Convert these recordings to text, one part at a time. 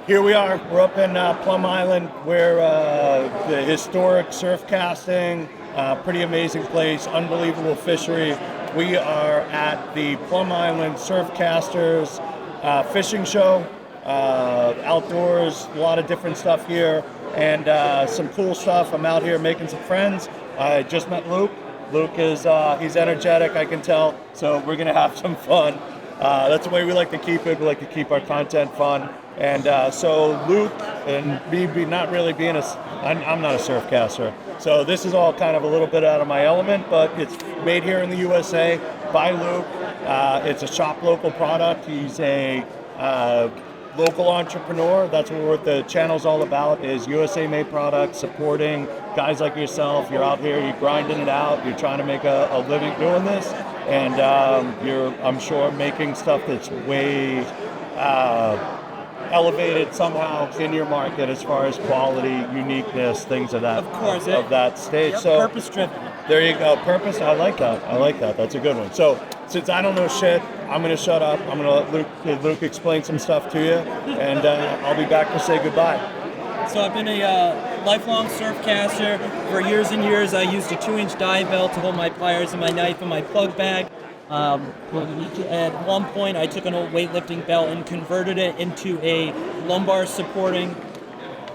Here we are. We're up in Plum Island, where the historic Surfcasting, pretty amazing place, unbelievable fishery. We are at the Plum Island Surfcasters fishing show. Outdoors, a lot of different stuff here, and some cool stuff. I'm out here making some friends. I just met Luke. Luke is he's energetic, I can tell. So we're gonna have some fun. That's the way we like to keep it. We like to keep our content fun. And so Luke and me not really being I'm not a surfcaster. So this is all kind of a little bit out of my element, but it's made here in the USA by Luke. It's a shop local product. He's a local entrepreneur. That's what the channel's all about, is USA made products, supporting guys like yourself. You're out here, you're grinding it out, you're trying to make a living doing this, and you're, I'm sure, making stuff that's way elevated somehow in your market as far as quality, uniqueness, things of that, of that stage. Yep, so purpose driven. There you go, purpose. I like that. I like that. That's a good one. So since I don't know shit, I'm gonna shut up. I'm gonna let Luke explain some stuff to you, and I'll be back to say goodbye. So I've been a lifelong surfcaster for years and years. I used a 2-inch dive belt to hold my pliers and my knife and my plug bag. At one point, I took an old weightlifting belt and converted it into a lumbar supporting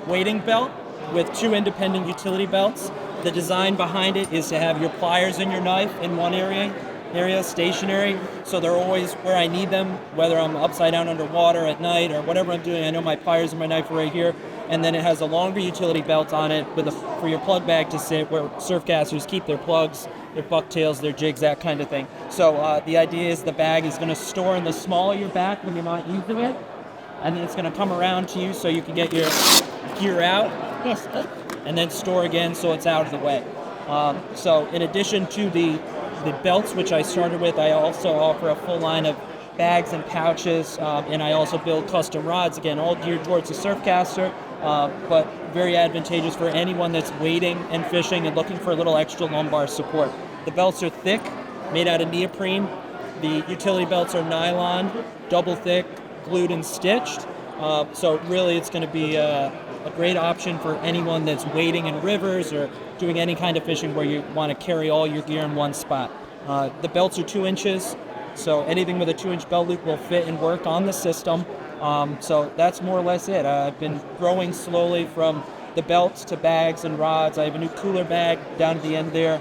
weighting belt with 2 independent utility belts. The design behind it is to have your pliers and your knife in one area stationary, so they're always where I need them, whether I'm upside down underwater at night or whatever I'm doing. I know my pliers and my knife are right here. And then it has a longer utility belt on it for your plug bag to sit, where surfcasters keep their plugs, their bucktails, their jigs, that kind of thing. So the idea is the bag is going to store in the small of your back when you're not using it, and then it's going to come around to you so you can get your gear out, and then store again so it's out of the way. So in addition to the belts, which I started with, I also offer a full line of bags and pouches, and I also build custom rods, again, all geared towards the surfcaster, but very advantageous for anyone that's wading and fishing and looking for a little extra lumbar support. The belts are thick, made out of neoprene. The utility belts are nylon, double thick, glued and stitched. So really it's going to be a great option for anyone that's wading in rivers or doing any kind of fishing where you want to carry all your gear in one spot. The belts are 2 inches, so anything with a 2-inch belt loop will fit and work on the system. So that's more or less it. I've been growing slowly from the belts to bags and rods. I have a new cooler bag down at the end there,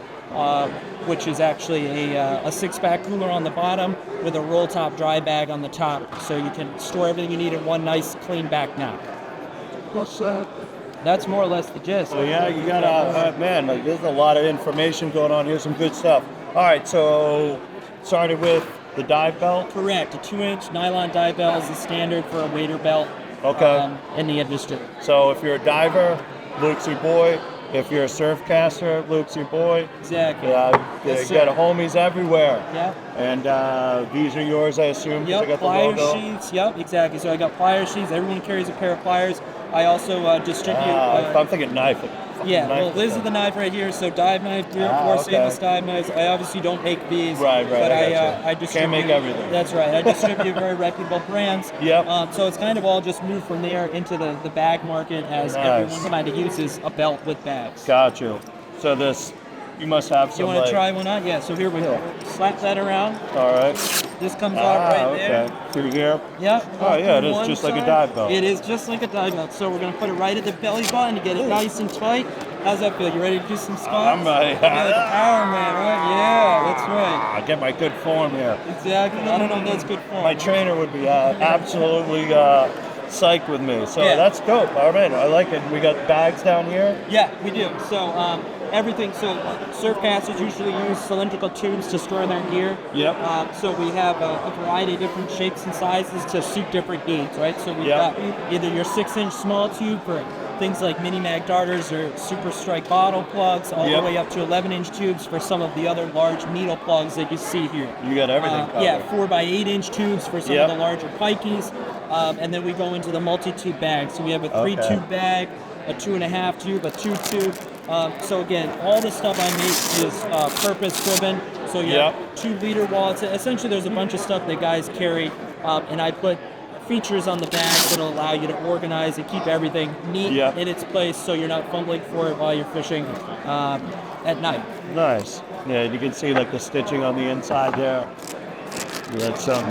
which is actually a 6-pack cooler on the bottom with a roll top dry bag on the top, so you can store everything you need in one nice clean back knot. What's that? That's more or less the gist. So yeah, you got man, like, there's a lot of information going on here, some good stuff. All right, so started with the dive belt. Correct. A 2-inch nylon dive belt is the standard for a wader belt. Okay. In the industry. So if you're a diver, Luke's your boy. If you're a surfcaster, Luke's your boy. Exactly. You got homies everywhere. Yep. And these are yours, I assume. Yep. I got pliers, the logo. sheets. Yep. Exactly. So I got plier sheets. Everyone carries a pair of pliers. I also distribute. I'm thinking knife. Yeah, well, this is the knife right here. So dive knife, stainless dive knives. I obviously don't make these, right. But I distribute. Can't make everything. That's right. I distribute very reputable brands. Yep. So it's kind of all just moved from there into the bag market, as everyone kind of uses a belt with bags. Got you. So this, you must have some. You want to try one on? Yeah. So here we go. Slap that around. All right. This comes out right there. Through here? Yep. Oh, yeah, it is just like a dive belt. It is just like a dive belt. So we're going to put it right at the belly button to get it nice and tight. How's that feel? You ready to do some spots? I'm ready. You're like a power man, right? Yeah, that's right. I get my good form here. Exactly. I don't know if that's good form. My trainer would be absolutely psyched with me. So that's dope. All right, I like it. We got bags down here? Yeah, we do. So everything. So surfcasters usually use cylindrical tubes to store their gear. Yep. So we have a variety of different shapes and sizes to suit different needs, right? So we've got either your 6-inch small tube for things like mini mag darters or super strike bottle plugs, all the way up to 11-inch tubes for some of the other large needle plugs that you see here. You got everything covered. Yeah, 4x8-inch tubes for some of the larger pikeys. And then we go into the multi-tube bags. So we have a 3-tube bag, a 2.5 tube, a 2-tube. So again, all the stuff I make is purpose-driven. So you have 2-liter wallets. Essentially, there's a bunch of stuff that guys carry, and I put features on the bag that'll allow you to organize and keep everything neat Yep. in its place, so you're not fumbling for it while you're fishing at night. Nice. Yeah, you can see like the stitching on the inside there. You had some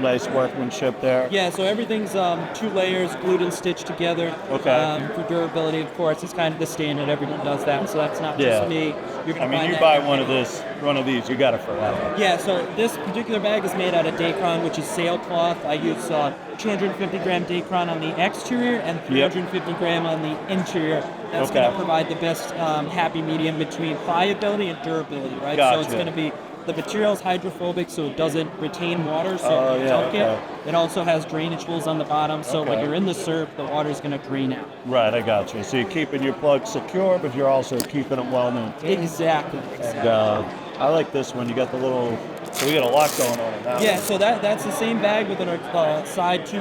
nice workmanship there. Yeah, so everything's 2 layers glued and stitched together. Okay. For durability, of course, it's kind of the standard. Everyone does that, so that's not Yeah. just me. You're gonna I mean, find you that buy in one of these, you got it forever. Yeah, so this particular bag is made out of Dacron, which is sailcloth. I use 250 gram Dacron on the exterior and 350 gram on the interior. That's going to provide the best happy medium between pliability and durability, right? Gotcha. So it's going to be, the material is hydrophobic, so it doesn't retain water, so it dunk it. It also has drainage holes on the bottom, so when you're in the surf, the water's going to drain out. Right, I got you. So you're keeping your plugs secure, but you're also keeping them well maintained. Exactly. And, I like this one. You got the little, so we got a lot going on in that Yeah, one. so that's the same bag with a side pouch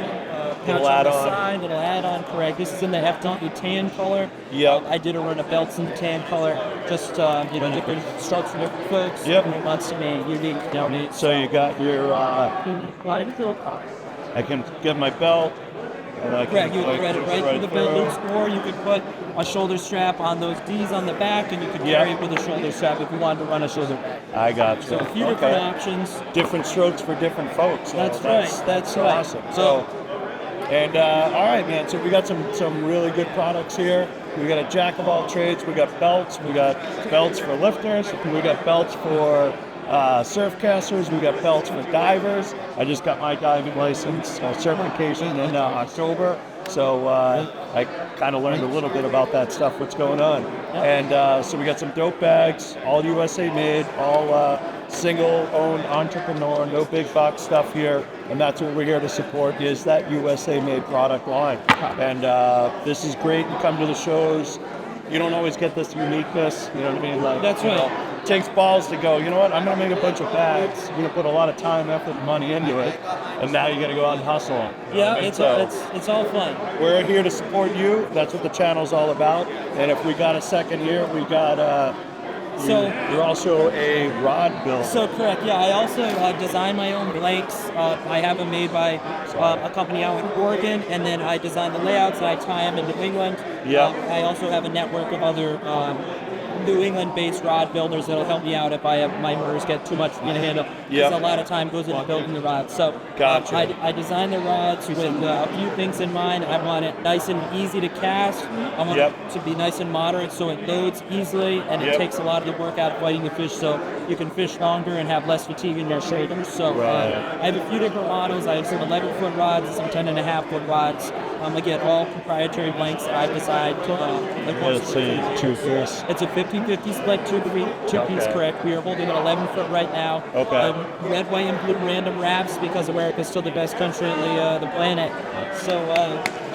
Little on the add-on. side, little add-on, correct. This is in the FW tan color. Yep. I did a run of belts in the tan color, just different strokes for different folks. Yep. Different ones to me, unique. So you got your, I can get my belt. And I can Correct, you would like, thread it right through the belt loops, or you could put a shoulder strap on those D's on the back, and you could carry it with a shoulder strap if you wanted to run a shoulder. I got you. So a few different options. Different strokes for different folks. So That's right. That's right. Awesome. So, and all right, man. So we got some really good products here. We got a jack of all trades. We got belts. We got belts for lifters. We got belts for surfcasters. We got belts for divers. I just got my diving license certification in October. So I kind of learned a little bit about that stuff, what's going on. And so we got some dope bags, all USA made, all single-owned entrepreneur, no big box stuff here. And that's what we're here to support, is that USA made product line. And this is great. You come to the shows, you don't always get this uniqueness, you know what I mean? Like, That's right. It takes balls to go, you know what, I'm going to make a bunch of bags. You're going to put a lot of time, effort, and money into it. And now you got to go out and hustle. Yeah, And it's all fun. we're here to support you. That's what the channel's all about. And if we got a second here, we got you're also a rod builder. So correct, yeah. I also design my own blanks. I have them made by a company out in Oregon, and then I design the layouts and I tie them in New England. Yeah. I also have a network of other New England-based rod builders that'll help me out if my motors get too much for me to handle. Because a lot of time goes into building the rods. So Gotcha. I design the rods with a few things in mind. I want it nice and easy to cast. I want it to be nice and moderate so it loads easily, and it takes a lot of the work out of fighting the fish, so you can fish longer and have less fatigue in your shoulders. So I have a few different models. I have some 11-foot rods and some 10.5-foot rods. Again, all proprietary blanks I've designed. It's a two-piece. It's a 50-50 split two-piece, correct. We are holding an 11-foot right now. Okay. Red, white, and blue random wraps because America's still the best country on the planet. So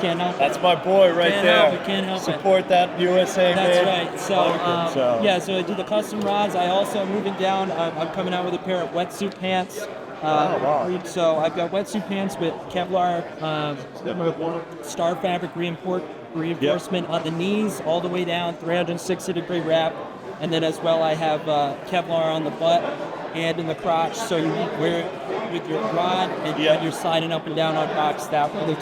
can't help it. That's my boy right there. Can't help it. Support that USA That's made. right. So, so I do the custom rods. I also am moving down. I'm coming out with a pair of wetsuit pants. Wow. So I've got wetsuit pants with Kevlar star fabric reinforcement on the knees all the way down, 360-degree wrap. And then as well I have Kevlar on the butt and in the crotch, so you wear it with your rod and when you're sliding up and down on rocks, that will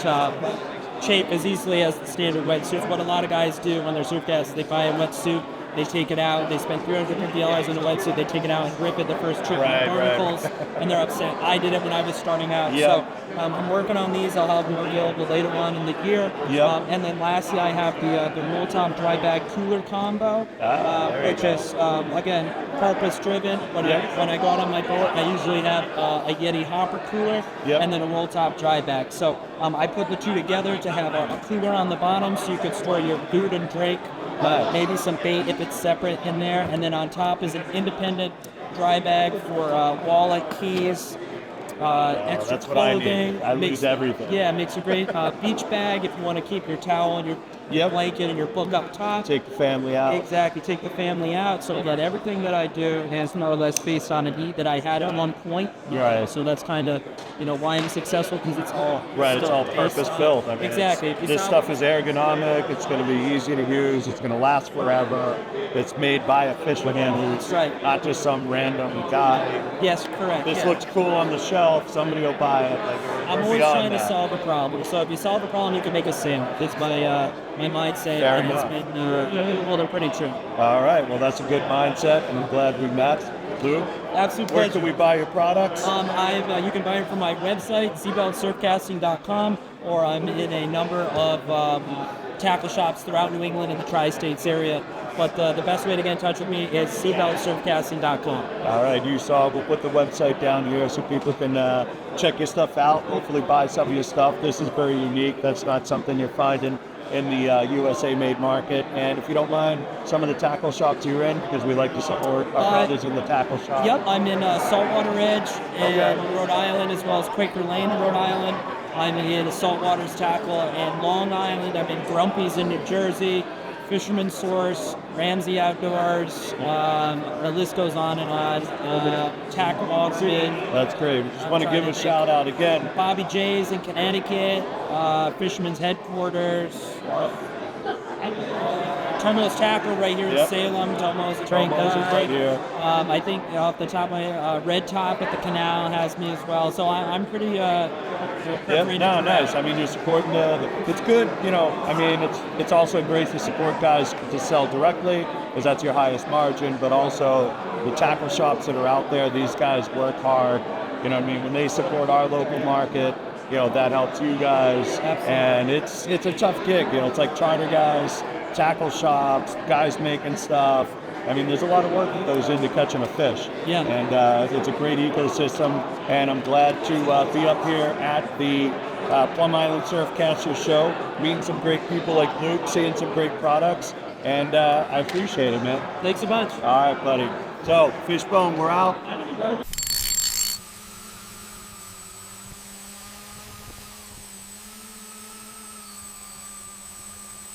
shape as easily as the standard wetsuit. What a lot of guys do when they're surfcasters, they buy a wetsuit, they take it out, they spend $350 on a wetsuit, they take it out and rip it the first trip with barnacles, and they're upset. I did it when I was starting out. So I'm working on these. I'll have them available later on in the year. And then lastly, I have the roll top dry bag cooler combo, which is again purpose-driven. When I go out on my boat, I usually have a Yeti hopper cooler and then a roll top dry bag. So I put the two together to have a cooler on the bottom, so you could store your boot and drake. Maybe some bait if it's separate in there, and then on top is an independent dry bag for wallet, keys, extra that's what I clothing. need. I lose everything. Yeah, it makes a great beach bag if you want to keep your towel and your blanket and your book up top. Take the family out. Exactly, take the family out, so that everything that I do is more or less based on a need that I had at one point. Right. So that's kind of why I'm successful, because it's all It's all purpose built. I mean, exactly. This stuff is ergonomic. It's going to be easy to use. It's going to last forever. It's made by a fisherman. That's right. Not just some random guy. Yes, correct. This looks cool on the shelf. yourself, somebody will buy it. Like, I'm we're always beyond trying to that. solve a problem. So if you solve a problem, you can make a sale. It's my mindset, Fair and enough. it's been holding pretty true. All right, well, that's a good mindset, and I'm glad we met. Lou, Absolute where pleasure. can we buy your products? You can buy it from my website, seatbeltsurfcasting.com, or I'm in a number of tackle shops throughout New England and the tri-states area. But the best way to get in touch with me is seatbeltsurfcasting.com. All right, you saw. We'll put the website down here so people can check your stuff out. Hopefully, buy some of your stuff. This is very unique. That's not something you're finding in the USA-made market. And if you don't mind, some of the tackle shops you're in, because we like to support our brothers in the tackle shop. Yep, I'm in Saltwater Edge in Okay. Rhode Island, as well as Quaker Lane in Rhode Island. I'm in Saltwater's Tackle in Long Island. I'm in Grumpy's in New Jersey. Fisherman's Source, Ramsey Outdoors, the list goes on and on. Tackle Auction, That's great. We just want to give a shout out again. Bobby J's in Connecticut, Fisherman's Headquarters, Terminal's Tackle right here in Yep. Salem, Tomo's Train Tomo's is right here. I think off the top of my Red Top at the Canal has me as well. So I'm pretty. Yeah, no, nice. I mean, you're supporting it's good, I mean, it's also great to support guys to sell directly, because that's your highest margin, but also the tackle shops that are out there, these guys work hard, you know what I mean? When they support our local market, that helps you guys. Absolutely. And it's a tough gig, it's like charter guys, tackle shops, guys making stuff. I mean, there's a lot of work that goes into catching a fish. Yeah. And it's a great ecosystem, and I'm glad to be up here at the Plum Island Surfcasters show, meeting some great people like Luke, seeing some great products, and I appreciate it, man. Thanks a bunch. All right, buddy. So, Fishbone, we're out.